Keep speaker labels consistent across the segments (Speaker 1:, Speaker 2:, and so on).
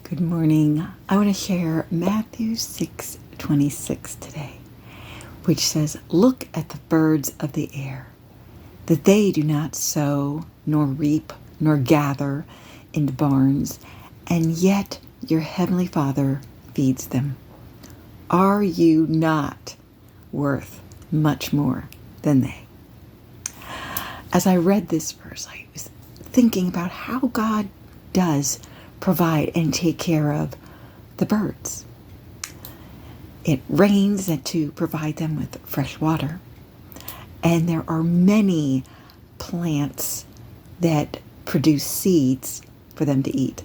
Speaker 1: Good morning. I want to share Matthew 6:26 today, which says, "Look at the birds of the air, that they do not sow, nor reap, nor gather into barns, and yet your heavenly Father feeds them. Are you not worth much more than they?" As I read this verse, I was thinking about how God does provide and take care of the birds. It rains to provide them with fresh water. And there are many plants that produce seeds for them to eat.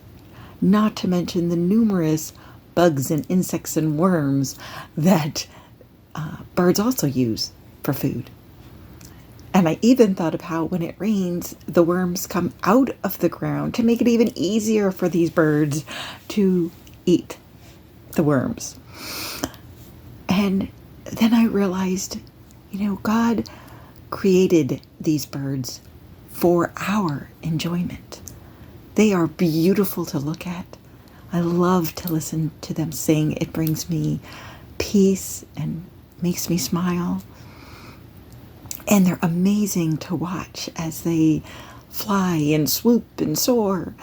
Speaker 1: Not to mention the numerous bugs and insects and worms that birds also use for food. And I even thought of how when it rains, the worms come out of the ground to make it even easier for these birds to eat the worms. And then I realized, God created these birds for our enjoyment. They are beautiful to look at. I love to listen to them sing. It brings me peace and makes me smile. And they're amazing to watch as they fly and swoop and soar.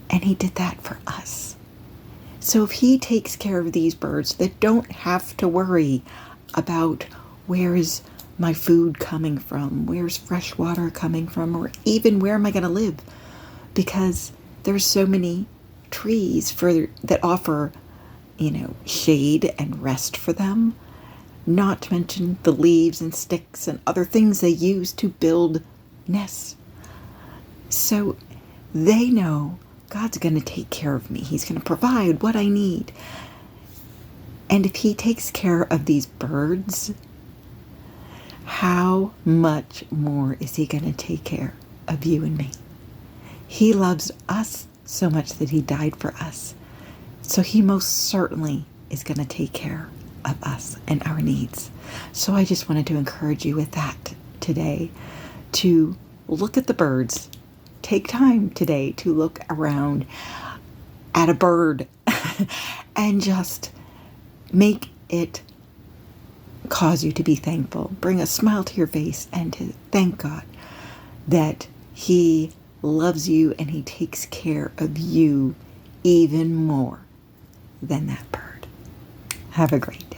Speaker 1: And he did that for us. So if he takes care of these birds that don't have to worry about where is my food coming from, where's fresh water coming from, or even where am I going to live, because there's so many trees that offer, shade and rest for them. Not to mention the leaves and sticks and other things they use to build nests. So they know God's going to take care of me. He's going to provide what I need. And if he takes care of these birds, how much more is he going to take care of you and me? He loves us so much that he died for us. So he most certainly is going to take care of us and our needs. So I just wanted to encourage you with that today, to look at the birds. Take time today to look around at a bird and just make it cause you to be thankful. Bring a smile to your face and to thank God that he loves you and he takes care of you even more than that bird. Have a great day.